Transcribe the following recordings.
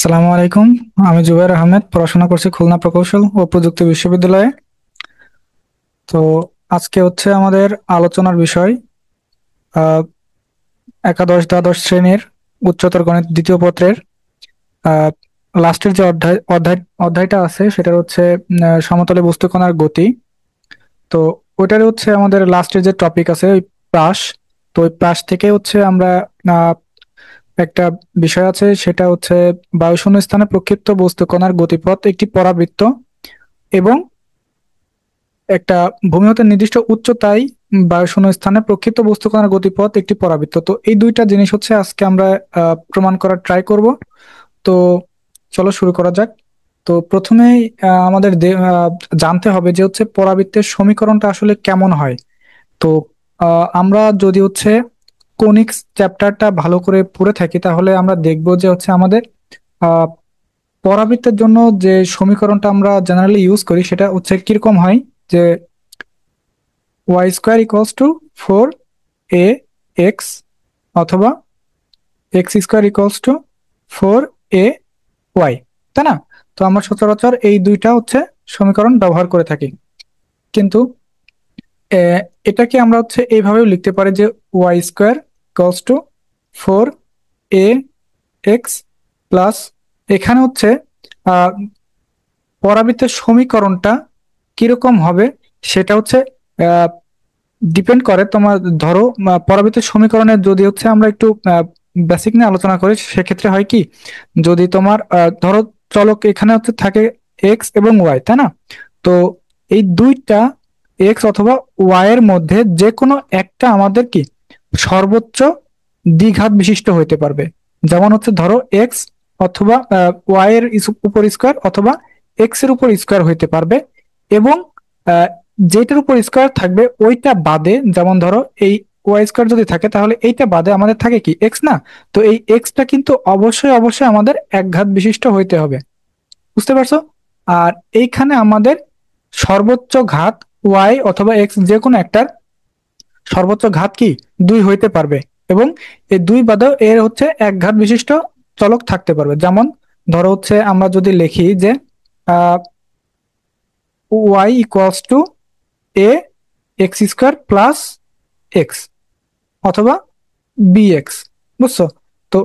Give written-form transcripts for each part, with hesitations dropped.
আসসালামু আলাইকুম। আমি জুবাইর আহমেদ, পড়াশোনা করছি খুলনা প্রকৌশল ও প্রযুক্তি বিশ্ববিদ্যালয়ে। তো আজকে হচ্ছে আমাদের আলোচনার বিষয় আহ একাদশ দ্বাদশ শ্রেণীর উচ্চতর গণিত দ্বিতীয় পত্রের আহ লাস্টের যে অধ্যায়টা আছে সেটা হচ্ছে সমতলে বস্তুকণার গতি। তো ওইটার হচ্ছে আমাদের লাস্টের যে টপিক আছে ওই প্রাস। তো ওই প্রাস থেকে হচ্ছে আমরা আহ একটা বিষয় আছে, সেটা হচ্ছে বায়ুশূন্য স্থানে প্রক্ষিপ্ত বস্তুকণার গতিপথ একটি পরাবৃত্ত এবং একটা ভূমি হতে নির্দিষ্ট উচ্চতায় বায়ুশূন্য স্থানে প্রক্ষিপ্ত বস্তুকণার গতিপথ একটি পরাবৃত্ত। তো এই দুইটা জিনিস হচ্ছে আজকে আমরা প্রমাণ করার ট্রাই করব। তো চলো শুরু করা যাক। তো প্রথমেই আমাদের জানতে হবে যে হচ্ছে পরাবৃত্তের সমীকরণটা আসলে কেমন হয়। তো আমরা যদি হচ্ছে কোনিক্স চ্যাপ্টারটা ভালো করে পড়ে থাকি তাহলে আমরা দেখব যে হচ্ছে আমাদের আহ পরাবৃত্তের জন্য যে সমীকরণটা আমরা জেনারেলি ইউজ করি সেটা হচ্ছে কিরকম হয়, যে Y square equals to four A X অথবা X square equals to four A Y, তাই না? তো আমরা সচরাচর এই দুইটা হচ্ছে সমীকরণ ব্যবহার করে থাকি। কিন্তু আহ, এটাকে আমরা হচ্ছে এইভাবেও লিখতে পারি যে Y square equals to four A x plus, এখানে হচ্ছে আহ পরাবৃত্তের সমীকরণটা কিরকম হবে সেটা হচ্ছে ডিপেন্ড করে তোমার। ধরো পরবর্তী সমীকরণে যদি হচ্ছে আমরা একটু বেসিক নিয়ে আলোচনা করি, সেক্ষেত্রে হয় কি, যদি তোমার ধরো চলক এখানে হচ্ছে থাকে এক্স এবং ওয়াই, তাই না? তো এই দুইটা এক্স অথবা ওয়াই এর মধ্যে যে কোনো একটা আমাদের কি সর্বোচ্চ দ্বিঘাত বিশিষ্ট হইতে পারবে। যেমন হচ্ছে ধরো এক্স অথবা ওয়াই এর উপর স্কোয়ার অথবা এক্স এর উপর স্কোয়ার হইতে পারবে। এবং যেটার উপর স্কোয়ার থাকবে ওইটা বাদে, যেমন ধরো এই ওয়াই স্কোয়ার যদি থাকে তাহলে এইটা বাদে আমাদের থাকে কি এক্স, না? তো এই এক্সটা কিন্তু অবশ্যই অবশ্যই আমাদের এক ঘাত বিশিষ্ট হইতে হবে। বুঝতে পারছো? আর এইখানে আমাদের সর্বোচ্চ ঘাত ওয়াই অথবা এক্স যে কোনো একটার সর্বোচ্চ ঘাত কি দুই হইতে পারবে। এবং এই দুই বাদেও এর হচ্ছে এক ঘাত বিশিষ্ট চলক থাকতে পারবে। যেমন ধরো হচ্ছে আমরা যদি লিখি যে y equals to a x square plus x অথবা বি এক্স। বুঝছো? তো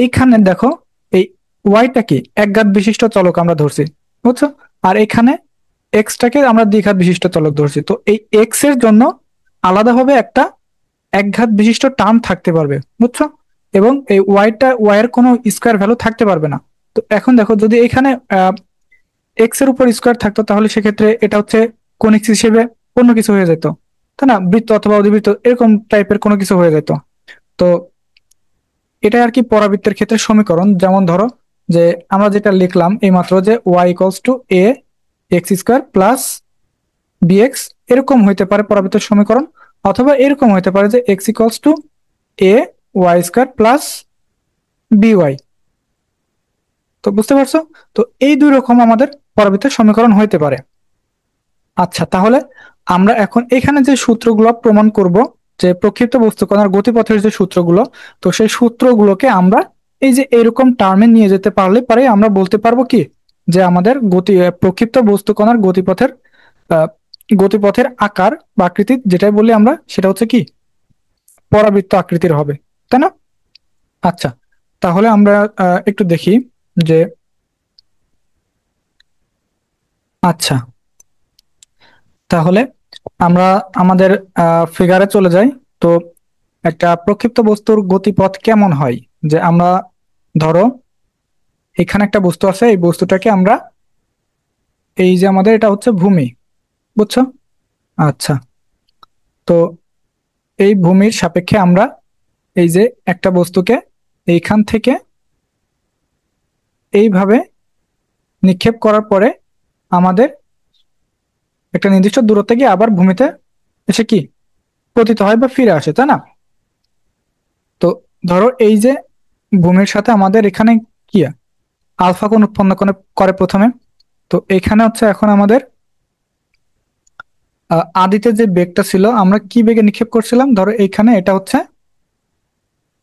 এইখানে দেখো, এই ওয়াইটা কি একঘাত বিশিষ্ট চলক আমরা ধরছি, বুঝছো? আর এখানে এক্সটাকে আমরা দ্বিঘাত বিশিষ্ট চলক ধরছি। তো এই এক্স এর জন্য আলাদাভাবে একটা একঘাত বিশিষ্ট টার্ম থাকতে পারবে, বুঝছো? এবং এই ওয়াই এর কোনো স্কোয়ার ভ্যালু থাকতে পারবে না। তো এখন দেখো, যদি এখানে এক্স এর উপর স্কোয়ার থাকতো তাহলে সেক্ষেত্রে এটা হচ্ছে কনিক্স হিসেবে অন্য কিছু হয়ে যেত, তাই না? বৃত্ত অথবা অধিবৃত্ত এরকম টাইপের কোনো কিছু হয়ে যেত। তো এটা আর কি পরাবৃত্তের ক্ষেত্রে সমীকরণ। যেমন ধরো যে আমরা যেটা লিখলাম এইমাত্র যে y equals to a x square plus b x, এরকম হইতে পারে পরাবৃত্তের সমীকরণ। অথবা এরকম হইতে পারে যে x equals to a y square plus b y. তো বুঝতে পারছো? তো এই দুই রকম আমাদের পরাবৃত্তের সমীকরণ হইতে পারে। আচ্ছা, তাহলে আমরা এখন এখানে যে সূত্রগুলো প্রমাণ করব, যে প্রক্ষিপ্ত বস্তুকণার গতিপথের যে সূত্রগুলো, তো সেই সূত্রগুলোকে আমরা এই যে এরকম টার্মে নিয়ে যেতে পারলে পারে আমরা বলতে পারবো কি, যে আমাদের প্রক্ষিপ্ত বস্তুকণার গতিপথের আহ, গতিপথের আকার বা আকৃতি যেটাই বলি আমরা, সেটা হচ্ছে কি পরাবৃত্ত আকৃতির হবে, তাই না? আচ্ছা, তাহলে আমরা একটু দেখি যে, আচ্ছা তাহলে আমরা আমাদের ফিগারে চলে যাই। তো একটা প্রক্ষিপ্ত বস্তুর গতিপথ কেমন হয়, যে আমরা ধরো এখানে একটা বস্তু আছে, এই বস্তুটাকে আমরা, এই যে আমাদের এটা হচ্ছে ভূমি, বুঝছো? আচ্ছা, তো এই ভূমির সাপেক্ষে আমরা এই যে একটা বস্তুকে এইখান থেকে এইভাবে নিক্ষেপ করার পরে আমাদের একটা নির্দিষ্ট দূরত্বে গিয়ে আবার ভূমিতে এসে কি পতিত হয় বা ফিরে আসে, তাই না? তো ধরো এই যে ভূমির সাথে আমাদের এখানে কি আলফা কোণ উৎপন্ন করে করে প্রথমে। তো এখানে হচ্ছে এখন আমাদের আদিতে যে বেগটা ছিল আমরা কি বেগে নিক্ষেপ করছিলাম, ধরো এইখানে এটা হচ্ছে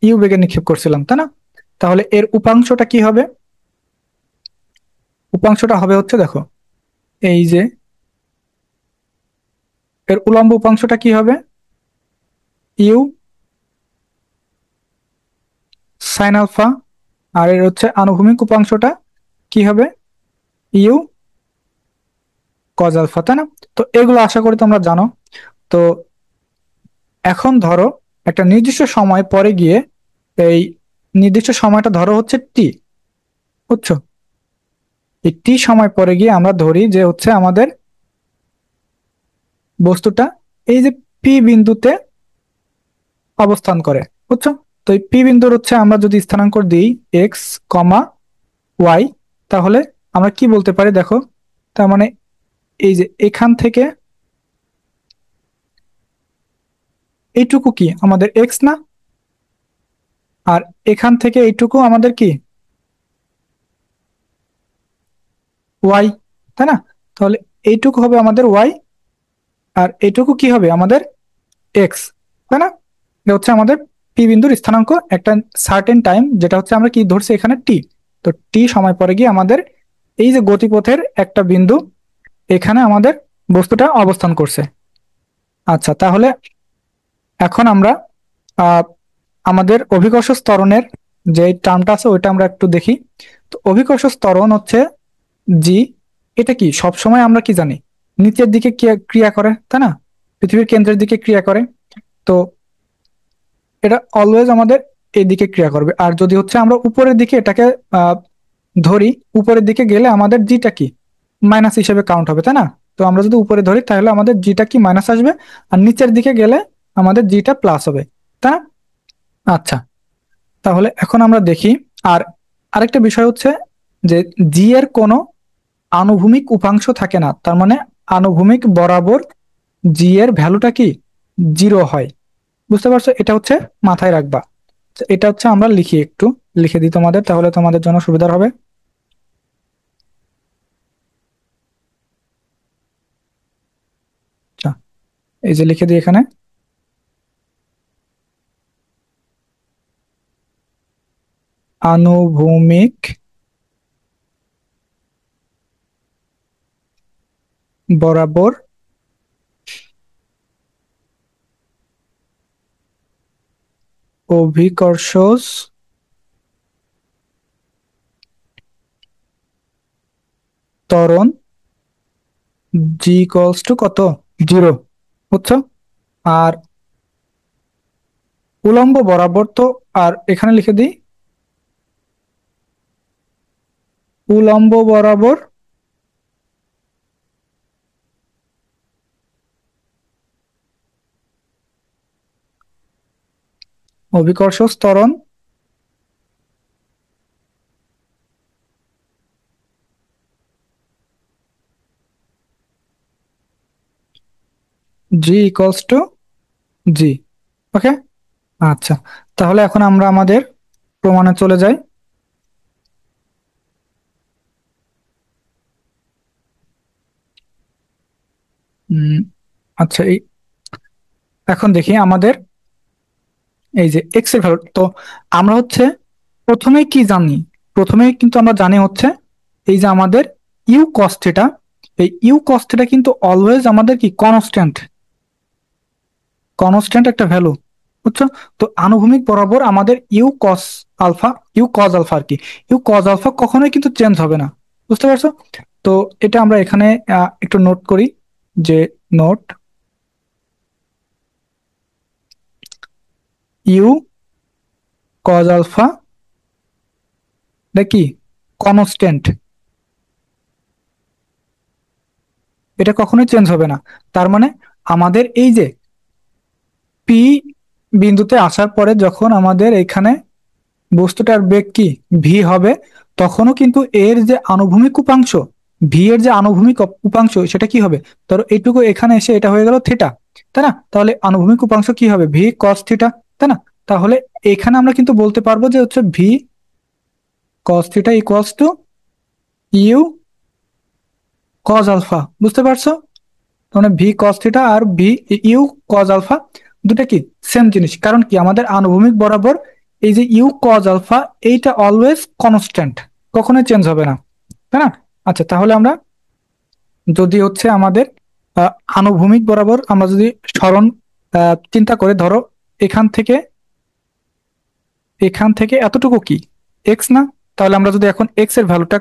ইউ বেগে নিক্ষেপ করছিলাম, তাই না? তাহলে এর উপাংশটা কি হবে? উপাংশটা হবে হচ্ছে, দেখো এই যে এর উলম্ব উপাংশটা কি হবে, ইউ সাইন আলফা, আর এর হচ্ছে আনুভূমিক উপাংশটা কি হবে, ইউ কজ আলফা, তাই না? তো এগুলো আশা করি তোমরা জানো। তো এখন ধরো একটা নির্দিষ্ট সময় পরে গিয়ে, এই নির্দিষ্ট সময়টা ধরো হচ্ছে টি, বুঝছো? এই টি সময় পরে গিয়ে আমরা ধরি যে হচ্ছে আমাদের বস্তুটা এই যে পি বিন্দুতে অবস্থান করে, বুঝছো? তো এই পি বিন্দুর হচ্ছে আমরা যদি স্থানাঙ্ক দিই এক্স কমা ওয়াই, তাহলে আমরা কি বলতে পারি দেখো, তার মানে এই যে এখান থেকে এইটুকু কি আমাদের এক্স না, আর এখান থেকে এইটুকু আমাদের কি ওয়াই, তাই না? তাহলে এইটুকু হবে আমাদের ওয়াই, আর এইটুকু কি হবে আমাদের এক্স, তাই না? এটা হচ্ছে আমাদের পি বিন্দুর স্থানাঙ্ক, একটা সার্টেন টাইম, যেটা হচ্ছে আমরা কি ধরছি এখানে টি। তো টি সময় পরে গিয়ে আমাদের এই যে গতিপথের একটা বিন্দু, এখানে আমাদের বস্তুটা অবস্থান করছে। আচ্ছা, তাহলে এখন আমরা আহ আমাদের অভিকর্ষ ত্বরণের যে টার্মটা আছে ওইটা আমরা একটু দেখি। তো অভিকর্ষ ত্বরণ হচ্ছে জি, এটা কি সবসময় আমরা কি জানি নিচের দিকে ক্রিয়া করে, তাই না? পৃথিবীর কেন্দ্রের দিকে ক্রিয়া করে। তো এটা অলওয়েজ আমাদের এদিকে ক্রিয়া করবে। আর যদি হচ্ছে আমরা উপরের দিকে এটাকে আহ ধরি, উপরের দিকে গেলে আমাদের জিটা কি মাইনাস হিসেবে কাউন্ট হবে, তাই না? তো আমরা যদি উপরে ধরি তাহলে আমাদের জিটা কি মাইনাস আসবে, আর নিচের দিকে গেলে আমাদের জিটা প্লাস হবে, তাই না? আচ্ছা, তাহলে এখন আমরা দেখি। আর আরেকটা বিষয় হচ্ছে যে জি এর কোনো আনুভূমিক উপাংশ থাকে না, তার মানে আনুভূমিক বরাবর জি এর ভ্যালুটা কি জিরো হয়, বুঝতে পারছো? এটা হচ্ছে মাথায় রাখবা। তো এটা হচ্ছে আমরা লিখি, একটু লিখে দিই তোমাদের, তাহলে তোমাদের জন্য সুবিধার হবে। আচ্ছা, এই যে লিখে দিই এখানে, আনুভূমিক বরাবর অভিকর্ষ ত্বরণ জি ইকুয়ালস টু কত, জিরো, বুঝছো? আর উলম্ব বরাবর তো, আর এখানে লিখে দিই উলম্ব বরাবর অভিকর্ষ ত্বরণ জি ইকুয়ালস টু জি। ওকে, আচ্ছা, তাহলে এখন আমরা আমাদের প্রমাণে চলে যাই। উম, আচ্ছা, এই এখন দেখি আমাদের এই যে এক্স এর ভ্যালু। তো আমরা হচ্ছে প্রথমেই কি জানি, প্রথমেই কিন্তু আমরা জানি হচ্ছে এই যে আমাদের ইউ কস থিটা, এই ইউ কস থিটা কিন্তু অলওয়েজ আমাদের কি কনস্ট্যান্ট, কনস্ট্যান্ট একটা ভ্যালু, বুঝছো? তো আনুভূমিক বরাবর আমাদের U cos alpha, U cos alpha আর কি, ইউ কজ আলফা কখনোই কিন্তু চেঞ্জ হবে না, বুঝতে পারছো? তো এটা আমরা এখানে একটু নোট করি যে নোট ইউ কজ আলফা কি কনস্ট্যান্ট, এটা কখনোই চেঞ্জ হবে না। তার মানে আমাদের এই যে পি বিন্দুতে আসার পরে যখন আমাদের এখানে বস্তুটার বেগ কি ভি হবে, তখনও কিন্তু এর যে আনুভূমিক উপাংশ, ভি এর যে আনুভূমিক উপাংশ সেটা কি হবে, ধরো এইটুকু এখানে এসে এটা হয়ে গেল থিটা, তাই না? তাহলে আনুভূমিক উপাংশ কি হবে, ভি কস থিটা, তাই না? তাহলে এখানে আমরা কিন্তু বলতে পারবো যে হচ্ছে v cos theta equals to u cos alpha, বুঝতে পারছো? মানে ভি কস থিটা আর ভি ইউ কজ আলফা দুটা কি সেম জিনিস, কারণ কি আমাদের আনুভূমিক বরাবর এই যে ইউ কজ আলফা এইটা অলওয়েজ কনস্ট্যান্ট, কখনোই চেঞ্জ হবে না, তাই না? আচ্ছা, তাহলে আমরা যদি হচ্ছে আমাদের আনুভূমিক বরাবর আমরা যদি সরণ চিন্তা করে, ধরো এখান থেকে এতটুকু কি এক্স না? তাহলে আমরা যদি এখন এক্স এর ভ্যালুটা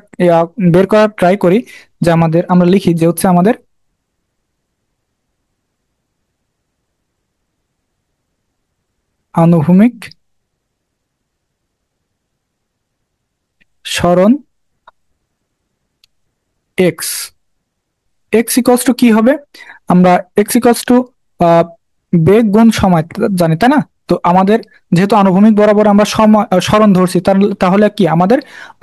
বের করার ট্রাই করি, যে আমাদের আমরা লিখি যে হচ্ছে আমাদের আনুভূমিক সরণ এক্স, এক্স ইকলস টু কি হবে? আমরা এক্স ইকলস টু বেগ গুণ সময় জানি, তাই না? তো আমাদের যেহেতু আনুভূমিক বরাবর আমরা সময় সরণ ধরছি, তাহলে কি আমাদের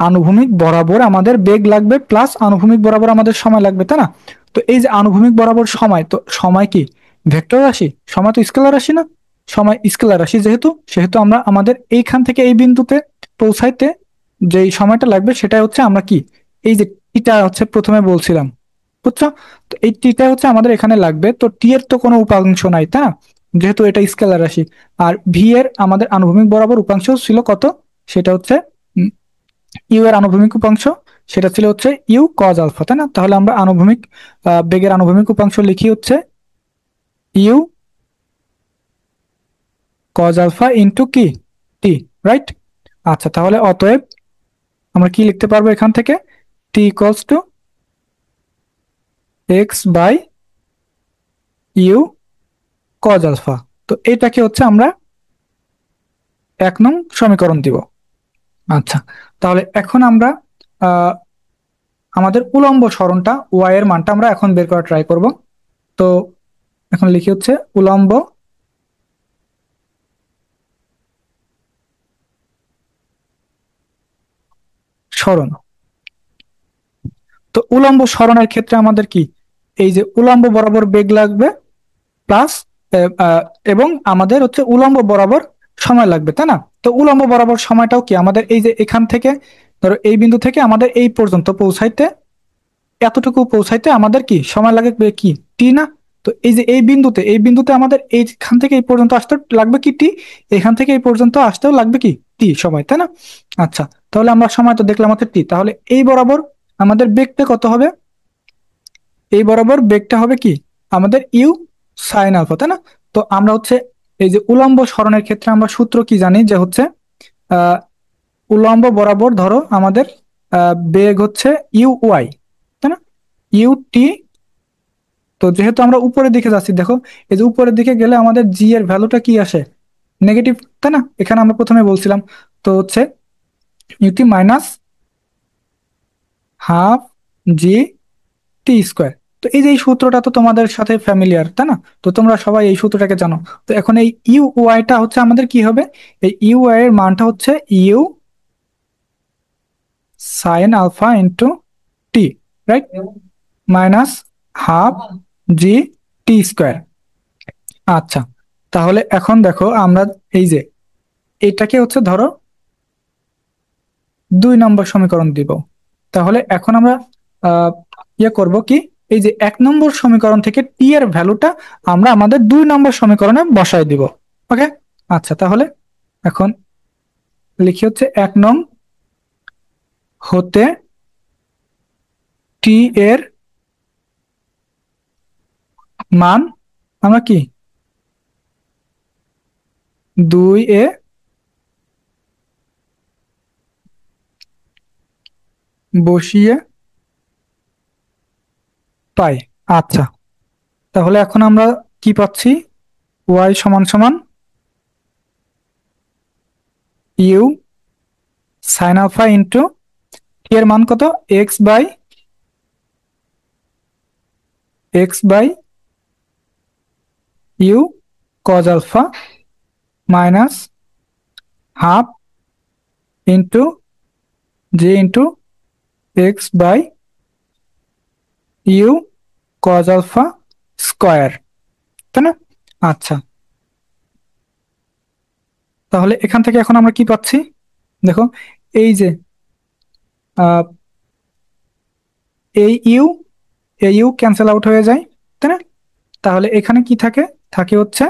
আনুভূমিক বরাবর আমাদের বেগ লাগবে প্লাস আনুভূমিক বরাবর আমাদের সময় লাগবে, তাই না? তো এই যে আনুভূমিক বরাবর সময়, তো সময় কি ভেক্টর রাশি? সময় তো স্কেলার রাশি না? সময় স্কেলার রাশি যেহেতু, সেহেতু আমরা আমাদের এইখান থেকে এই বিন্দুতে পৌঁছাইতে যেই সময়টা লাগবে সেটা হচ্ছে আমরা কি, এই যে টিটা হচ্ছে প্রথমে বলছিলাম, বুঝছো? তো এই টিটা হচ্ছে আমাদের এখানে লাগবে। তো টি এর তো কোনো উপাংশ নাই, তাই না? যেহেতু এটা স্কেলার রাশি। আর ভি এর আমাদের আনুভূমিক বরাবর উপাংশ ছিল কত? সেটা হচ্ছে ইউ এর আনুভূমিক উপাংশ, সেটা ছিল হচ্ছে ইউ কজ আলফা, তাই না? তাহলে আমরা আনুভূমিক বেগের আনুভূমিক উপাংশ লিখি হচ্ছে ইউ কজ আলফা ইন্টু কি টি, রাইট? আচ্ছা, তাহলে অতএব আমরা কি লিখতে পারবো এখান থেকে? T equals to X by you cos alpha. তো এটাকে হচ্ছে আমরা 1 নং সমীকরণ দিব। আচ্ছা, তাহলে এখন আমরা আহ আমাদের উলম্ব সরণটা ওয়াই এর মানটা আমরা এখন বের করার ট্রাই করব। তো এখন লিখি হচ্ছে উলম্ব সরণ। তো উলম্ব সরণের ক্ষেত্রে আমাদের কি, এই যে উলম্ব বরাবর বেগ লাগবে প্লাস এবং আমাদের হচ্ছে উলম্ব বরাবর সময় লাগবে, তাই না? তো উলম্ব বরাবর সময়টাও কি আমাদের এই যে এখান থেকে, ধরো এই বিন্দু থেকে আমাদের এই পর্যন্ত পৌঁছাইতে, এতটুকু পৌঁছাইতে আমাদের কি সময় লাগে কি টি না? তো এই যে এই বিন্দুতে আমাদের এইখান থেকে এই পর্যন্ত আসতে লাগবে কি টি, এখান থেকে এই পর্যন্ত আসতেও লাগবে কি টি সময়, তাই না? আচ্ছা, তাহলে আমরা সময় তো দেখলাম হচ্ছে টি, তাহলে এই বরাবর আমাদের বেগটা কত হবে? এই বরাবর বেগটা হবে কি আমাদের ইউ সাইন আলফা, তাই না? তো আমরা হচ্ছে এই যে উলম্ব সরণের ক্ষেত্রে আমরা সূত্র কি জানি, যে হচ্ছে আহ উলম্ব বরাবর ধরো আমাদের বেগ হচ্ছে ইউ ওয়াই, তাই না? U T. তো যেহেতু আমরা উপরের দিকে যাচ্ছি, দেখো এই যে উপরের দিকে গেলে আমাদের জি এর ভ্যালুটা কি আসে? নেগেটিভ, তাই না? এখানে আমরা প্রথমে বলছিলাম। তো হচ্ছে ইউটি মাইনাস হাফ জি টি স্কোয়ার। তো এই যে এই সূত্রটা তো তোমাদের সাথে ফ্যামিলিয়ার, তাই না? তো তোমরা সবাই এই সূত্রটাকে জানো। তো এখন এই ইউ ওয়াইটা হচ্ছে আমাদের কি হবে? এই ইউ ওয়াই এর মানটা হচ্ছে u sine alpha into t, right? Minus half জি টি স্কোয়ার। আচ্ছা, তাহলে এখন দেখো আমরা এই যে এটাকে হচ্ছে ধরো 2 নম্বর সমীকরণ দিব। তাহলে এখন আমরা আহ করব কি, এই যে 1 নম্বর সমীকরণ থেকে টি এর ভ্যালুটা আমরা আমাদের 2 নম্বর সমীকরণে বসাই দিব। ওকে। আচ্ছা, তাহলে এখন লিখি হচ্ছে 1 নং হতে টি এর মান আমরা কি 2 এ বসিয়ে পাই। আচ্ছা, তাহলে এখন আমরা কি পাচ্ছি? ওয়াই সমান সমান u sine alpha into t এর মান কত? X by you cos alpha minus half into g into x by you cos alpha square, তাই না? আচ্ছা, তাহলে এখান থেকে এখন আমরা কি পাচ্ছি? দেখো এই যে আহ, এই ইউ এই ইউ ক্যান্সেল আউট হয়ে যায়, তাই না? তাহলে এখানে কি থাকে? থাকে হচ্ছে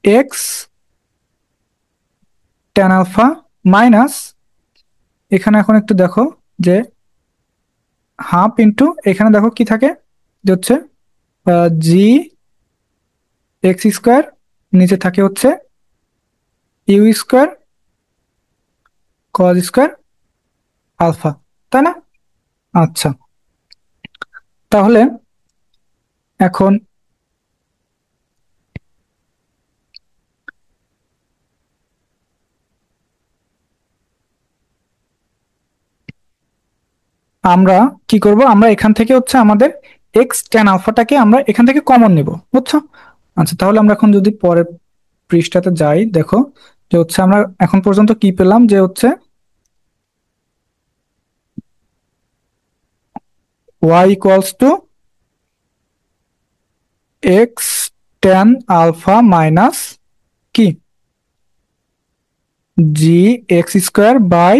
এক্স ট্যান আলফা মাইনাস, এখানে এখন একটু দেখো যে হাফ ইন্টু এখানে দেখো কি থাকে, যে হচ্ছে জি এক্স স্কোয়ার, নিচে থাকে হচ্ছে u square cos square alpha, তাই না? আচ্ছা, তাহলে এখন আমরা কি করব, আমরা এখান থেকে হচ্ছে আমাদের এক্স ট্যান আলফাটাকে আমরা এখান থেকে কমন নিব, বুঝছো? আচ্ছা, তাহলে আমরা এখন যদি পরের পৃষ্ঠাতে যাই, দেখো যে হচ্ছে আমরা এখন পর্যন্ত কি পেলাম, যে হচ্ছে y equals to X tan alpha minus কি G x square by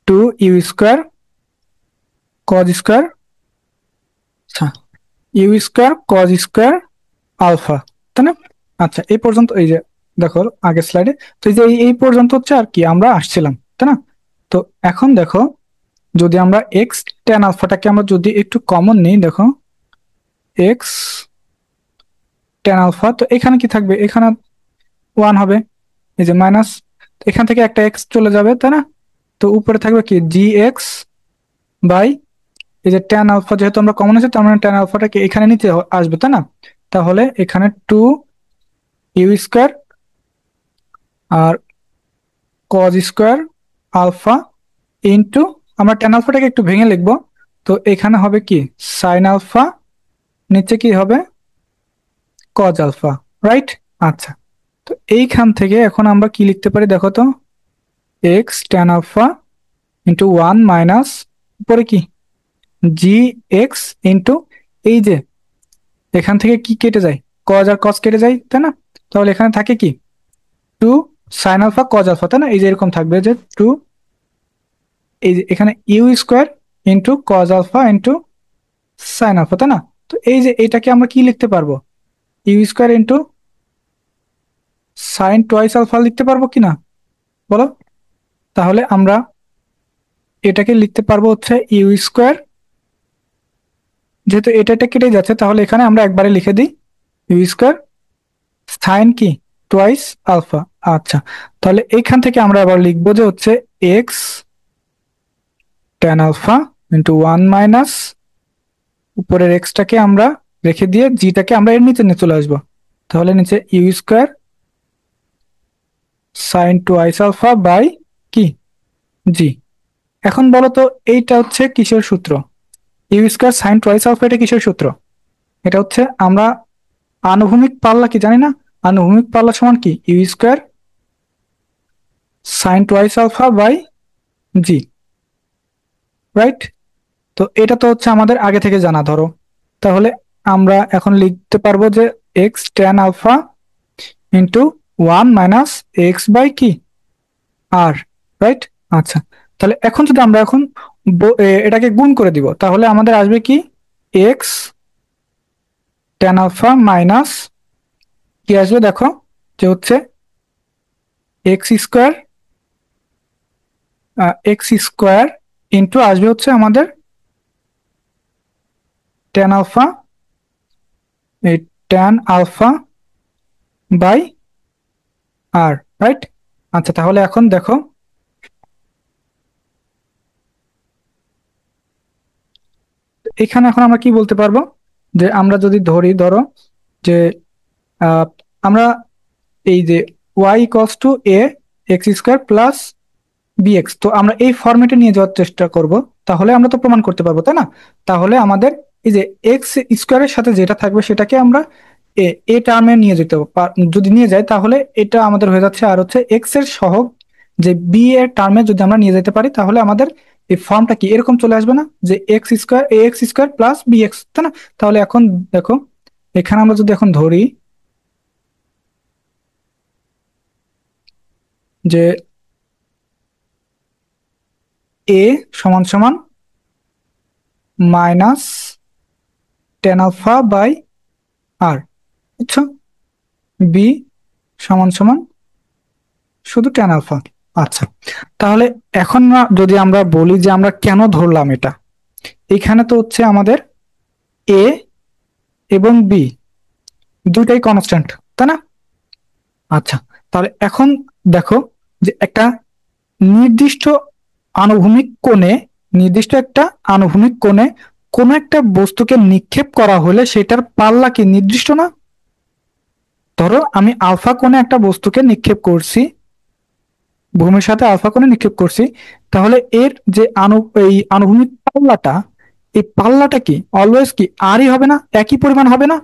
two you square cos square, আচ্ছা U square cos square alpha, তাই না? আচ্ছা, এই পর্যন্ত, এই যে দেখো আগের স্লাইডে, তো এই যে এই পর্যন্ত হচ্ছে আর কি আমরা আসছিলাম, তাই না? তো এখন দেখো, যদি আমরা এক্স ট্যান আলফাটাকে আমরা যদি একটু কমন নিই, দেখো এক্স ট্যান আলফা, তো এখানে কি থাকবে, এখানে ওয়ান হবে, এই যে মাইনাস, এখান থেকে একটা এক্স চলে যাবে, তাই না? তো উপরে থাকবে কি জি এক্স বাই, এই যে ট্যান আলফা যেহেতু আমরা কমন আছে, তার মানে ট্যান আলফাটাকে এখানে নিতে আসবে, তাই না? তাহলে এখানে টু ইউ স্কোয়ার আর কজ স্কোয়ার আলফা ইন্টু, আমরা ট্যান আলফাটাকে একটু ভেঙে লিখবো, তো এখানে হবে কি সাইন আলফা, নিচে কি হবে কজ আলফা, রাইট? আচ্ছা, তো এইখান থেকে এখন আমরা কি লিখতে পারি দেখো তো, x tan alpha into one minus উপরে কি জি এক্স ইন্টু, এই যে এখান থেকে কি কেটে যায়, কজ আর কজ কেটে যায়, তাই না? তাহলে এখানে থাকে কি two sine alpha cos alpha, তাই না? এই যে এরকম থাকবে যে টু, এই যে এখানে u square into cos alpha into sine alpha, তাই না? তো এই যে এটাকে আমরা কি লিখতে পারবো, u square into sine twice alpha লিখতে পারবো কিনা, বলো? তাহলে আমরা এটাকে লিখতে পারবো হচ্ছে ইউ স্কোয়ার, যেহেতু এটা কেটে যাচ্ছে, তাহলে এখানে আমরা একবারে লিখে দিই ইউ স্কোয়ার সাইন কি টোয়াইস আলফা। আচ্ছা, তাহলে এইখান থেকে আমরা আবার লিখবো যে হচ্ছে x tan alpha into one minus উপরের এক্সটাকে আমরা রেখে দিয়ে জিটাকে আমরা এর নিচে নিয়ে চলে আসবো, তাহলে নিচে you square sine twice alpha by কি জি। এখন বলো তো এইটা হচ্ছে কিসের সূত্র, you square sine twice alpha এটা কিসের সূত্র? এটা হচ্ছে আমরা আনুভূমিক পাল্লা কি জানি না, আনুভূমিক পাল্লা সমান কি you square sine twice alpha by g, right? তো এটা তো হচ্ছে আমাদের আগে থেকে জানা, ধরো তাহলে আমরা এখন লিখতে পারবো যে x tan alpha into one minus x by কি আর, রাইট? আচ্ছা, তাহলে এখন যদি আমরা এখন এটাকে গুণ করে দিব, তাহলে আমাদের আসবে কি এক্স ট্যান আলফা মাইনাস কি আসবে দেখো, যে হচ্ছে x square, x square into আসবে হচ্ছে আমাদের ট্যান আলফা, এই tan alpha by R, right? আচ্ছা, তাহলে এখন দেখো এখানে এখন আমরা কি বলতে পারবো, যে আমরা যদি ধরি, ধরো যে আহ, আমরা এই যে y equals to a x square plus b x, তো আমরা এই ফরম্যাটে নিয়ে যাওয়ার চেষ্টা করব, তাহলে আমরা তো প্রমাণ করতে পারবো, তাই না? তাহলে আমাদের এই যে এক্স স্কোয়ারের সাথে যেটা থাকবে সেটাকে আমরা এ টার্মে নিয়ে যেতে যদি নিয়ে যাই, তাহলে এটা আমাদের হয়ে যাচ্ছে আর হচ্ছে এক্স এর সহগ যে বি এর টার্মে যদি আমরা নিয়ে যেতে পারি, তাহলে আমাদের এই ফর্মটা কি এরকম চলে আসবে না, যে এক্স স্কোয়ার এ x square plus B X, তাই না? তাহলে এখন দেখো এখানে আমরা যদি এখন ধরি যে এ সমান সমান মাইনাস টেন আলফা বাই আর, বুঝছো? বি সমান সমান শুধু টেন আলফা, আচ্ছা, তাহলে এখন না যদি আমরা বলি যে আমরা কেন ধরলাম এটা, এখানে তো হচ্ছে আমাদের এ এবং বি দুইটাই কনস্ট্যান্ট, তাই না? আচ্ছা, তাহলে এখন দেখো যে একটা নির্দিষ্ট আনুভূমিক কোণে, নির্দিষ্ট একটা আনুভূমিক কোণে কোন একটা বস্তুকে নিক্ষেপ করা হলে সেটার পাল্লা কি নির্দিষ্ট না? ধরো আমি আলফা কোণে একটা বস্তুকে নিক্ষেপ করছি, ভূমির সাথে আলফা কোণে নিক্ষেপ করছি, তাহলে এর যে এই আনুভূমিক পাল্লাটা, এই পাল্লাটা কি অলওয়েজ কি আরই হবে না, একই পরিমাণ হবে না?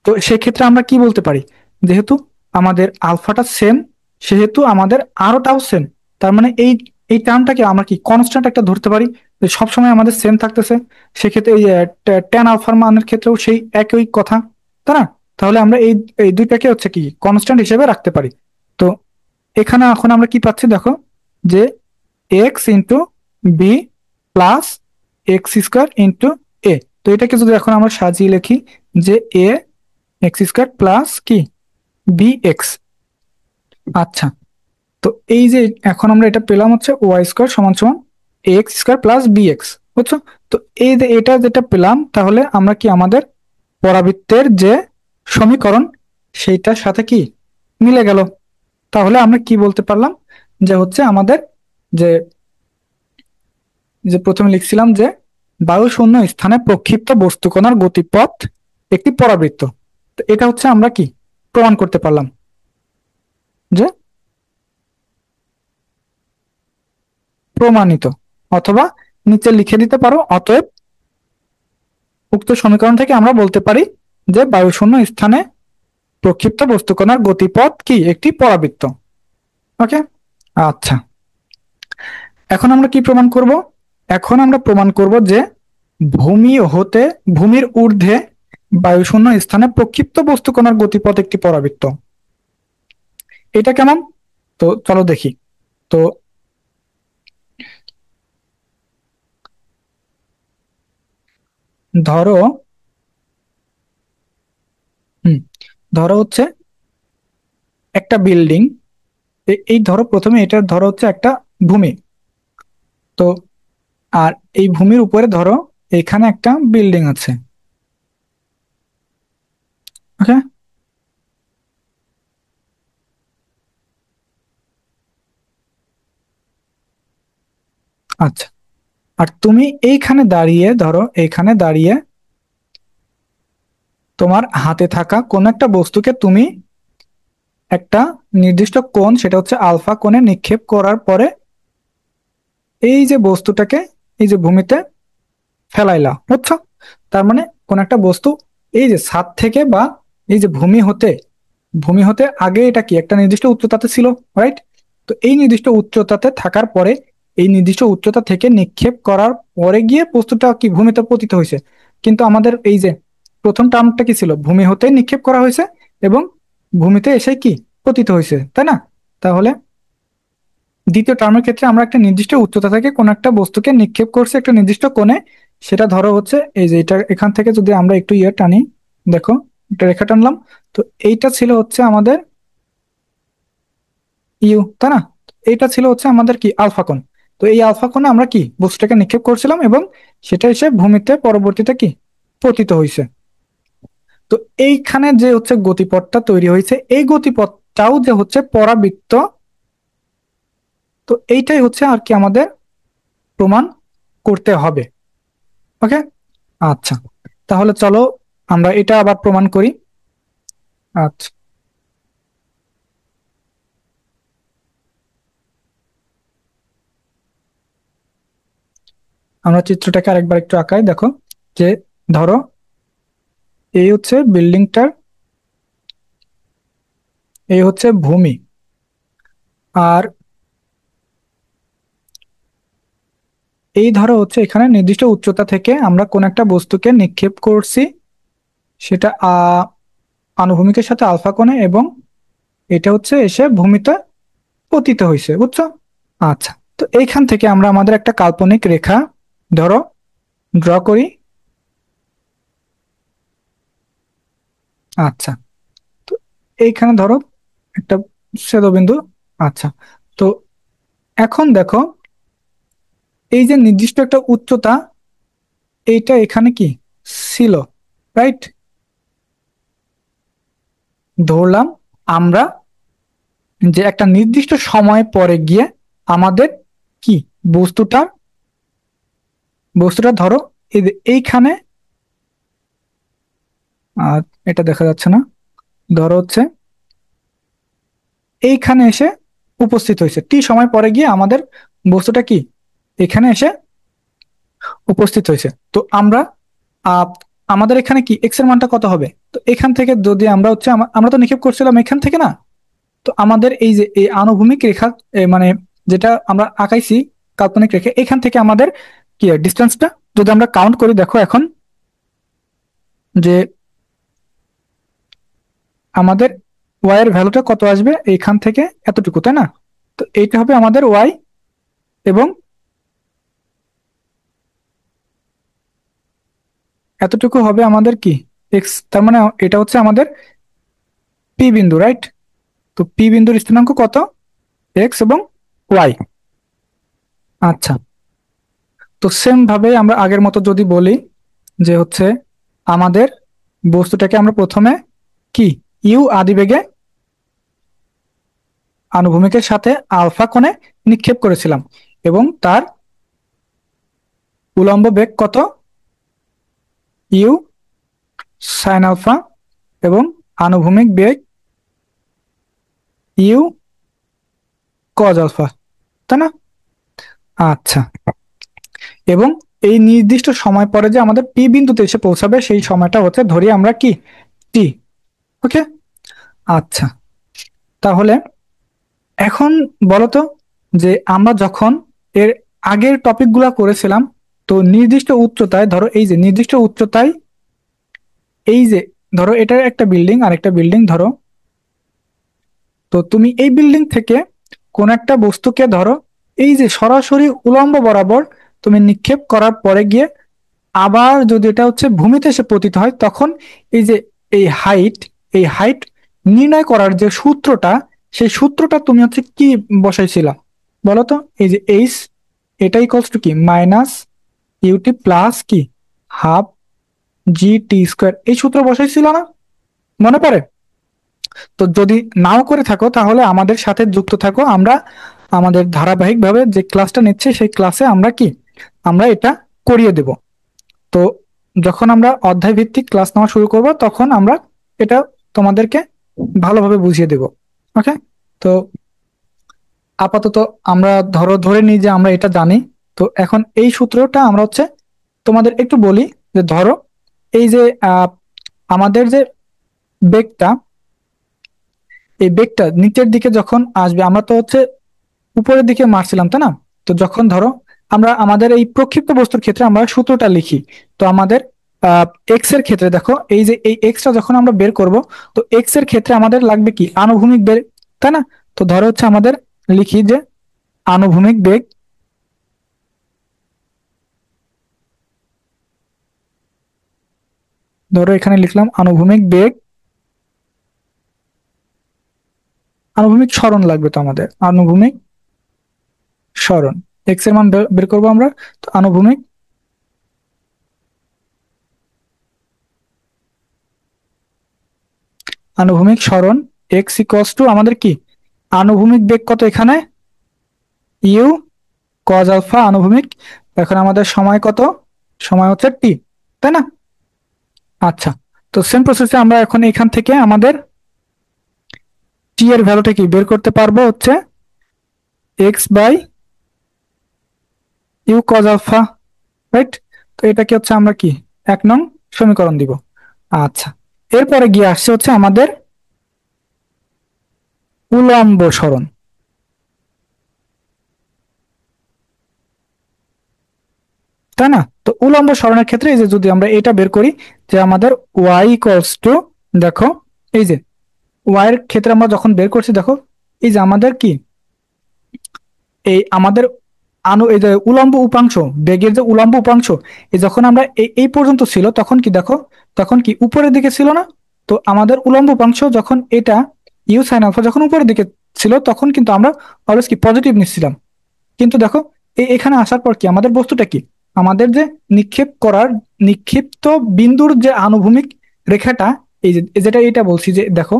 তো সেক্ষেত্রে আমরা কি বলতে পারি, যেহেতু আমাদের আলফাটা সেম, সেহেতু আমাদের আরোটাও সেম। তার মানে এই এই টার্মটাকে আমরা কি কনস্ট্যান্ট একটা ধরতে পারি, যে সবসময় আমাদের সেম থাকতেছে। সেক্ষেত্রে এই ট্যান আলফার মানের ক্ষেত্রেও সেই একই কথা, তাই না? তাহলে আমরা এই এই দুইটাকে হচ্ছে কি কনস্ট্যান্ট হিসেবে রাখতে পারি। তো এখানে এখন আমরা কি পাচ্ছি দেখো, যে X into B plus X square into A. তো এটাকে যদি এখন আমরা সাজিয়ে লিখি, যে এ এক্স স্কোয়ার প্লাস কি বি এক্স। আচ্ছা, তো এই যে এখন আমরা এটা পেলাম হচ্ছে ওয়াই স্কোয়ার সমান সমান x square plus B x, বুঝছো? তো এই যে এটা যেটা পেলাম, তাহলে আমরা কি আমাদের পরাবৃত্তের যে সমীকরণ সেইটার সাথে কি মিলে গেল। তাহলে আমরা কি বলতে পারলাম, যে হচ্ছে আমাদের যে যে প্রথমে লিখছিলাম যে বায়ু শূন্য স্থানে প্রক্ষিপ্ত বস্তুকণার গতিপথ একটি পরাবৃত্ত, তো এটা হচ্ছে আমরা কি প্রমাণ করতে পারলাম, যে প্রমাণিত। অথবা নিচে লিখে দিতে পারো, অতএব উক্ত সমীকরণ থেকে আমরা বলতে পারি যে বায়ু শূন্য স্থানে প্রক্ষিপ্ত বস্তুকণার গতিপথ কি একটি পরাবৃত্ত। ওকে, আচ্ছা, এখন আমরা কি প্রমাণ করব? এখন আমরা প্রমাণ করব যে ভূমি হতে ভূমির ঊর্ধ্বে বায়ুশূন্য স্থানে প্রক্ষিপ্ত বস্তুকণার গতিপথ একটি পরাবৃত্ত। এটা কেমন? তো চলো দেখি। তো ধরো, হুম, ধরো হচ্ছে একটা বিল্ডিং, এই ধরো প্রথমে এটা ধরো হচ্ছে একটা ভূমি। তো আর এই ভূমির উপরে ধরো এখানে একটা বিল্ডিং আছে। ওকে, আচ্ছা, আর তুমি এইখানে দাঁড়িয়ে, ধরো এইখানে দাঁড়িয়ে তোমার হাতে থাকা কোন একটা বস্তুকে তুমি একটা নির্দিষ্ট কোণ, সেটা হচ্ছে আলফা কোণে নিক্ষেপ করার পরে এই যে বস্তুটাকে এই যে ভূমিতে ফেলাইলা, বুঝছো? তার মানে কোন একটা বস্তু এই যে ছাদ থেকে বা এই যে ভূমি হতে আগে এটা কি একটা নির্দিষ্ট উচ্চতাতে ছিল, রাইট? তো এই নির্দিষ্ট উচ্চতাতে থাকার পরে এই নির্দিষ্ট উচ্চতা থেকে নিক্ষেপ করার পরে গিয়ে বস্তুটা কি ভূমিতে পতিত হয়েছে। কিন্তু আমাদের এই যে প্রথম টার্মটা কি ছিল, ভূমি হতে নিক্ষেপ করা হয়েছে এবং ভূমিতে এসে কি পতিত হয়েছে, তাই না? তাহলে দ্বিতীয় টার্মের ক্ষেত্রে আমরা একটা নির্দিষ্ট উচ্চতা থেকে কোন একটা বস্তুকে নিক্ষেপ করছি একটা নির্দিষ্ট কোণে। সেটা ধরো হচ্ছে এই যে এটা, এখান থেকে যদি আমরা একটু ইয়ে টানি, দেখো একটা রেখা টানলাম, তো এইটা ছিল হচ্ছে আমাদের ইউ, তাই না? এইটা ছিল হচ্ছে আমাদের কি আলফা কোণ। তো এই আলফা কোণে আমরা কি বস্তুটাকে নিক্ষেপ করছিলাম এবং সেটা এসে ভূমিতে পরবর্তীতে কি পতিত হয়েছে। তো এইখানে যে হচ্ছে গতিপথটা তৈরি হয়েছে, এই গতিপথটাও যে হচ্ছে পরাবৃত্ত। তো এইটাই হচ্ছে আর কি আমাদের প্রমাণ করতে হবে। ওকে, আচ্ছা, তাহলে চলো আমরা এটা আবার প্রমাণ করি। আচ্ছা, আমরা চিত্রটাকে আরেকবার একটু আঁকাই, দেখো যে ধরো এই হচ্ছে বিল্ডিংটার, এই হচ্ছে ভূমি, আর এই ধরো হচ্ছে এখানে নির্দিষ্ট উচ্চতা থেকে আমরা কোন একটা বস্তুকে নিক্ষেপ করছি, সেটা আনুভূমিকের সাথে আলফা কোণে, এবং এটা হচ্ছে এসে ভূমিতে পতিত হয়েছে, বুঝছো? আচ্ছা, তো এইখান থেকে আমরা আমাদের একটা কাল্পনিক রেখা ধরো ড্র করি। আচ্ছা, তো এইখানে ধরো একটা ছেদবিন্দু। আচ্ছা, তো এখন দেখো এই যে নির্দিষ্ট একটা উচ্চতা, এইটা এখানে কি ছিল, রাইট? ধরলাম আমরা যে একটা নির্দিষ্ট সময় পরে গিয়ে আমাদের কি বস্তুটা বস্তুটা ধরো এই যে এইখানে, আর এটা দেখা যাচ্ছে না, ধরো হচ্ছে এইখানে এসে উপস্থিত হয়েছে, টি সময় পরে গিয়ে আমাদের বস্তুটা কি এখানে এসে উপস্থিত হয়েছে। তো আমরা আহ, আমাদের এখানে কি এক্স এর মানটা কত হবে? তো এখান থেকে যদি আমরা হচ্ছে আমরা তো নিক্ষেপ করছিলাম এখান থেকে না, তো আমাদের এই যে এই আনুভূমিক রেখা মানে যেটা আমরা আঁকাইছি কাল্পনিক রেখা, এখান থেকে আমাদের কি ডিস্টেন্সটা যদি আমরা কাউন্ট করি, দেখো এখন যে আমাদের ওয়াই এর ভ্যালুটা কত আসবে এইখান থেকে এতটুকু, তাই না? তো এইটা হবে আমাদের ওয়াই, এবং এতটুকু হবে আমাদের কি এক্স। তার মানে এটা হচ্ছে আমাদের পি বিন্দু, রাইট? তো পি বিন্দুর স্থানাঙ্ক কত? এক্স এবং ওয়াই। আচ্ছা, তো সেম ভাবে আমরা আগের মতো যদি বলি যে হচ্ছে আমাদের বস্তুটাকে আমরা প্রথমে কি ইউ আদিবেগে আনুভূমিকের সাথে আলফা কোণে নিক্ষেপ করেছিলাম, এবং তার উলম্ব বেগ কত? ইউ সাইন আলফা, এবং আনুভূমিক বেগ ইউ কজ আলফা, তাই না? আচ্ছা, এবং এই নির্দিষ্ট সময় পরে যে আমাদের পি বিন্দুতে এসে পৌঁছাবে সেই সময়টা হচ্ছে ধরি আমরা কি টি। ওকে, আচ্ছা, তাহলে এখন বলতো যে আমরা যখন এর আগের টপিকগুলো করেছিলাম, তো নির্দিষ্ট উচ্চতায় ধরো এই যে নির্দিষ্ট উচ্চতায় এই যে ধরো এটার একটা বিল্ডিং আর একটা বিল্ডিং ধরো, তো তুমি এই বিল্ডিং থেকে কোন একটা বস্তুকে ধরো এই যে সরাসরি উলম্ব বরাবর তুমি নিক্ষেপ করার পরে গিয়ে আবার যদি এটা হচ্ছে ভূমিতে এসে পতিত হয়, তখন এই যে এই হাইট এই হাইট নির্ণয় করার যে সূত্রটা, সেই সূত্রটা তুমি হচ্ছে কি বসাইছিলা বলতো? এই যে এইচ, এটা ইকুয়ালস টু কি মাইনাস ইউটি প্লাস কি হাফ জি টি স্কোয়ার, এই সূত্র বসাইছিল না, মনে পড়ে? তো যদি নাও করে থাকো তাহলে আমাদের সাথে যুক্ত থাকো, আমরা আমাদের ধারাবাহিকভাবে যে ক্লাসটা নিচ্ছে সেই ক্লাসে আমরা এটা করিয়ে দেব। তো যখন আমরা অধ্যায় ভিত্তিক ক্লাস নেওয়া শুরু করব তখন আমরা এটা তোমাদেরকে ভালোভাবে বুঝিয়ে দেব। ওকে, তো আপাতত আমরা ধরে নিই যে আমরা এটা জানি। তো এখন এই সূত্রটা আমরা হচ্ছে তোমাদের একটু বলি, যে ধরো এই যে আমাদের যে বেগটা, এই বেগটা নিচের দিকে যখন আসবে, আমরা তো হচ্ছে উপরের দিকে মারছিলাম, তাই না? তো যখন ধরো আমরা আমাদের এই প্রক্ষিপ্ত বস্তুর ক্ষেত্রে আমরা সূত্রটা লিখি, তো আমাদের এক্স এর ক্ষেত্রে দেখো এই যে এই এক্সটা যখন আমরা বের করব, তো এক্স এর ক্ষেত্রে আমাদের লাগবে কি আনুভূমিক বেগ, তাই না? তো ধরো হচ্ছে আমাদের লিখি যে আনুভূমিক বেগ, ধরো এখানে লিখলাম আনুভূমিক বেগ, আনুভূমিক সরণ লাগবে, তো আমাদের আনুভূমিক সরণ এক্স এর মান বের করবো আমরা। তো আনুভূমিক সরণ এক্স ইকুয়ালস টু আমাদের কি আনুভূমিক বেগ কত এখানে ইউ কজ আলফা আনুভূমিক, এখন আমাদের সময় কত? সময় হচ্ছে টি, তাই না? আচ্ছা, তো সেম প্রসেসে আমরা এখন এখান থেকে আমাদের টি এর ভ্যালুটা কি বের করতে পারবো হচ্ছে x by you cos alpha, right? তো এটাকে হচ্ছে আমরা কি 1 নং সমীকরণ দিব। আচ্ছা, এরপরে গিয়ে আসছে হচ্ছে আমাদের উলম্ব সরণ, তাই না? তো উলম্ব সরণের ক্ষেত্রে এই যে যদি আমরা এটা বের করি যে আমাদের ওয়াই ইকুয়ালস টু, দেখো এই যে ওয়াই এর ক্ষেত্রে আমরা যখন বের করছি, দেখো এই যে আমাদের কি এই আমাদের এই যে উলম্ব উপাংশ, বেগের যে উলম্ব উপাংশ, এই যখন আমরা এই পর্যন্ত ছিল তখন কি দেখো, তখন কি উপরের দিকে ছিল না? তো আমাদের উলম্ব উপাংশ যখন এটা ইউ সাইন আলফা যখন উপরের দিকে ছিল তখন কিন্তু আমরা অলওয়েজ কি পজিটিভ নিচ্ছিলাম, কিন্তু দেখো এখানে আসার পর কি আমাদের বস্তুটা কি, আমাদের যে নিক্ষেপ করার নিক্ষিপ্ত বিন্দুর যে আনুভূমিক রেখাটা, এই যে যেটা এটা বলছি যে দেখো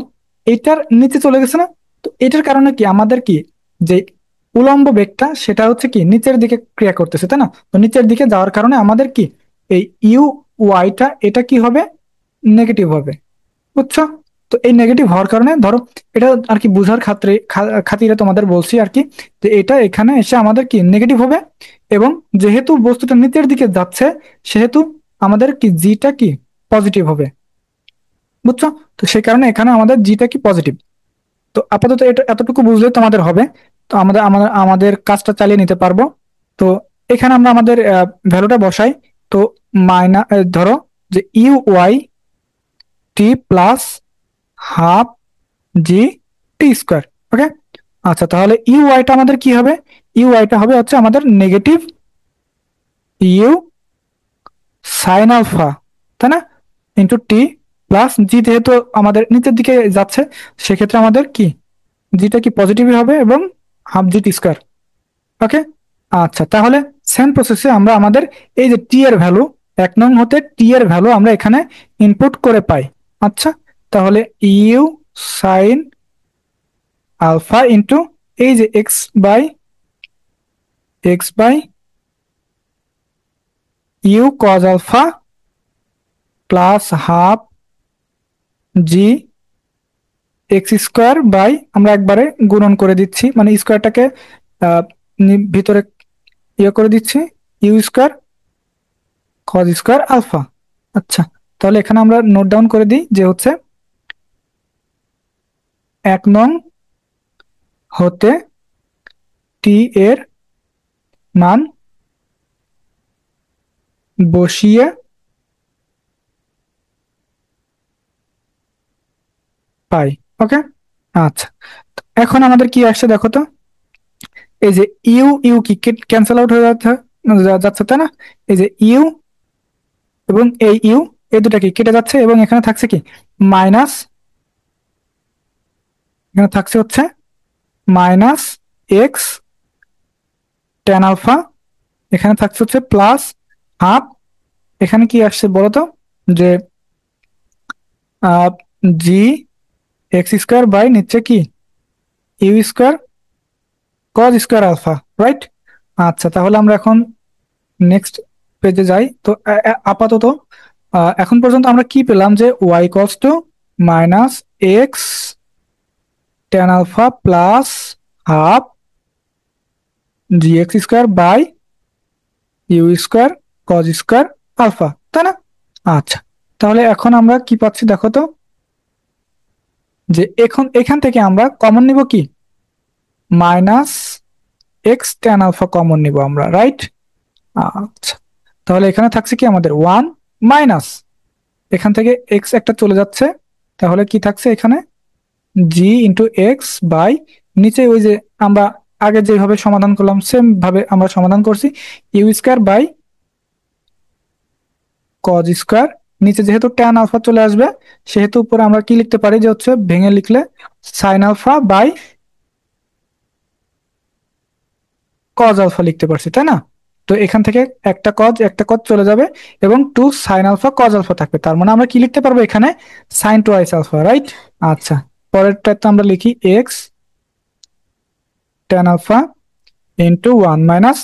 এইটার নিচে চলে গেছে না। তো এটার কারণে কি আমাদের কি যে উলম্ব বেগটা সেটা হচ্ছে কি নিচের দিকে ক্রিয়া করতেছে, তাই না? তো নিচের দিকে যাওয়ার কারণে আমাদের কি এই ইউ ওয়াইটা এটা কি হবে, নেগেটিভ হবে, বুঝছো? তো এই নেগেটিভ হওয়ার কারণে ধরো এটা আর কি বোঝার খাতিরে তোমাদের বলছি আর কি, যে এটা এখানে এসে আমাদের কি নেগেটিভ হবে, এবং যেহেতু বস্তুটা নিচের দিকে যাচ্ছে সেহেতু আমাদের কি জিটা কি পজিটিভ হবে, বুঝছো? তো সেই কারণে এখানে আমাদের জিটা কি পজিটিভ। তো আপাতত এটা এতটুকু বুঝলে তোমাদের হবে। তো আমাদের আমাদের আমাদের কাজটা চালিয়ে নিতে পারবো। তো এখানে আমরা আমাদের ভ্যালুটা বসাই। তো ধরো যে U Y T plus half জি টি স্কোয়ার। ওকে, আচ্ছা তাহলে ইউ ওয়াইটা আমাদের কি হবে, ইউ ওয়াইটা হবে হচ্ছে আমাদের নেগেটিভ ইউ সাইন আলফা, তাই না, ইন্টু টি প্লাস জি, যেহেতু আমাদের নিচের দিকে যাচ্ছে সেক্ষেত্রে আমাদের কি জিটা কি পজিটিভই হবে এবং হাফ জি টি স্কোয়ার। ওকে, আচ্ছা তাহলে সেম প্রসেসে আমরা আমাদের এই যে টি এর ভ্যালু, 1 নং হতে টি এর ভ্যালু আমরা এখানে ইনপুট করে পাই। আচ্ছা, তাহলে ইউ সাইন আলফা ইন্টু এই যে x by you cos alpha plus half g x square by, আমরা একবারে গুণন করে দিচ্ছি মানে স্কোয়ারটাকে ভিতরে ইয়ে করে দিচ্ছি, u square cos square alpha. আচ্ছা, তাহলে এখানে আমরা নোট ডাউন করে দিই যে হচ্ছে 1 নং হতে টি এর মান বসিয়ে পাই। ওকে, আচ্ছা এখন আমাদের কি আসছে দেখো তো, এই যে ইউ ইউ কি ক্যান্সেল আউট হয়ে যাচ্ছে যাচ্ছে, তাই না? এই যে ইউ এবং এই ইউ এই দুটা কি কেটে যাচ্ছে এবং এখানে থাকছে কি মাইনাস, এখানে থাকছে হচ্ছে মাইনাস এক্স টেন আলফা, এখানে থাকছে হচ্ছে প্লাস হাফ, এখানে কি আসছে বলতো যে জি এক্স স্কোয়ার বাই নিচ্ছে কি you square cos square alpha, right? আচ্ছা তাহলে আমরা এখন নেক্সট পেজে যাই। তো আপাতত এখন পর্যন্ত আমরা কি পেলাম যে y cos to minus x tan alpha plus half g x square by u square cos square alpha, তাই না? আচ্ছা, তাহলে এখন আমরা কি পাচ্ছি দেখো তো, যে এখন এখান থেকে আমরা কমন নিব কি minus x tan alpha common নিব আমরা, রাইট? আচ্ছা, তাহলে এখানে থাকছে কি আমাদের ওয়ান মাইনাস, এখান থেকে এক্স একটা চলে যাচ্ছে, তাহলে কি থাকছে এখানে জি ইন্টু এক্স বাই নিচে ওই যে আমরা আগে যেভাবে সমাধান করলাম সেম ভাবে আমরা সমাধান করছি, u square by cos square, নিচে যেহেতু ট্যান আলফা চলে আসবে সেহেতু উপরে আমরা কি লিখতে পারি যে হচ্ছে ভেঙে লিখলে sine alpha by cos alpha লিখতে পারছি, তাই না? তো এখান থেকে একটা কজ চলে যাবে এবং two sine alpha cos alpha থাকবে, তার মানে আমরা কি লিখতে পারবো এখানে সাইন টুয়াইস আলফা, রাইট? আচ্ছা, পরেরটা তো আমরা লিখি X tan alpha into one minus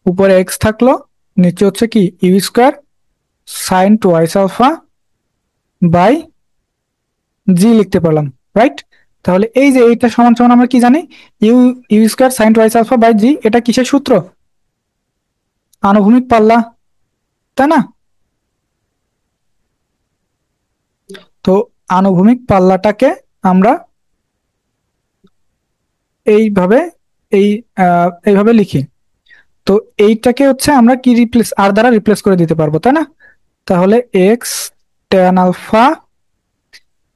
উপরে এক্স থাকলো, নিচে হচ্ছে কি you square sine twice alpha by G লিখতে পারলাম, রাইট? তাহলে এই যে এইটা সমান সমান আমরা কি জানি, U U square sine twice alpha by G, এটা কিসের সূত্র, আনুভূমিক পাল্লা, তাই না? তো আনুভূমিক পাল্লাটাকে আমরা এইভাবে এই এইভাবে লিখি। তো এইটাকে হচ্ছে আমরা কি আর দ্বারা রিপ্লেস করে দিতে পারবো, তাই না? তাহলে x tan alpha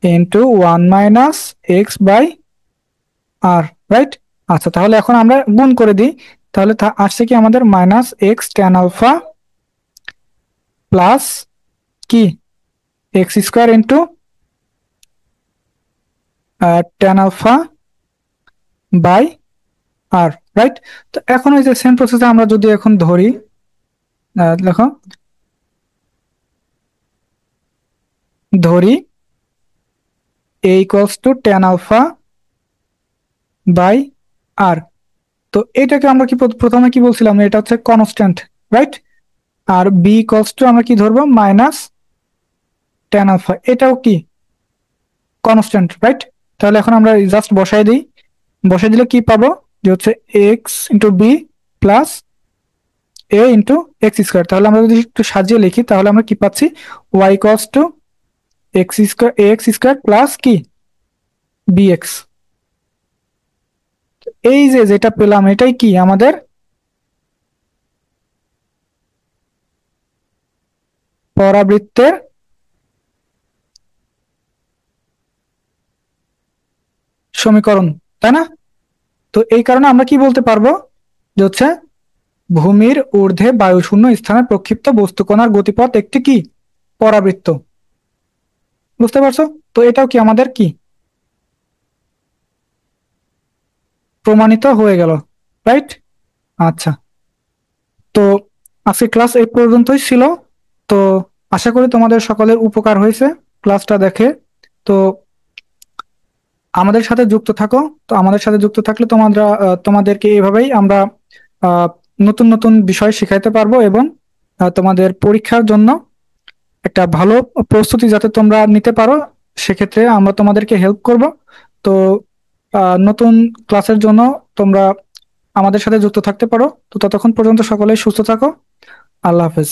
into one minus x by R, right? আচ্ছা, তাহলে এখন আমরা গুণ করে দিই, তাহলে আসছে কি আমাদের minus x tan alpha plus কি X square into tan alpha by R, right? তো এখন ওই যে সেম প্রসেসে আমরা যদি এখন ধরি, দেখো, ধরি a equals to tan alpha by R. তো এটাকে আমরা কি প্রথমে কি বলছিলাম, এটা হচ্ছে কনস্ট্যান্ট, রাইট? আর বি ইকুয়ালস টু আমরা কি ধরবো, মাইনাস টেন আলফা, এটাও কি কনস্ট্যান্ট, রাইট? তাহলে এখন আমরা জাস্ট বসাই দিই, বসাই দিলে কি পাবো, যে হচ্ছে এক্স ইন্টু বি প্লাস এ ইন্টু এক্স স্কোয়ার। তাহলে আমরা যদি একটু সাজিয়ে লিখি তাহলে আমরা কি পাচ্ছি, y equals to x square, A x square plus কি বি এক্স। এই যে যেটা পেলাম এটাই কি আমাদের পরাবৃত্তের সমীকরণ, তাই না? তো এই কারণে আমরা কি বলতে পারবো, যে হচ্ছে ভূমির ঊর্ধ্বে বায়ুশূন্য স্থানে প্রক্ষিপ্ত বস্তুকণার গতিপথ একটি কি পরাবৃত্ত। বুঝতে পারছো? তো এটাও কি আমাদের কি প্রমাণিত হয়ে গেল, রাইট? আচ্ছা, তো আজকে ক্লাস এই পর্যন্তই ছিল। তো আশা করি তোমাদের সকলের উপকার হয়েছে ক্লাসটা দেখে। তো আমাদের সাথে যুক্ত থাকো। তো আমাদের সাথে যুক্ত থাকলে তোমাদেরকে এইভাবেই আমরা আহ, নতুন নতুন বিষয় শিখাইতে পারবো, এবং তোমাদের পরীক্ষার জন্য একটা ভালো প্রস্তুতি যাতে তোমরা নিতে পারো, সেক্ষেত্রে আমরা তোমাদেরকে হেল্প করব। তো নতুন ক্লাসের জন্য তোমরা আমাদের সাথে যুক্ত থাকতে পারো। তো ততক্ষণ পর্যন্ত সকলেই সুস্থ থাকো। আল্লাহ হাফেজ।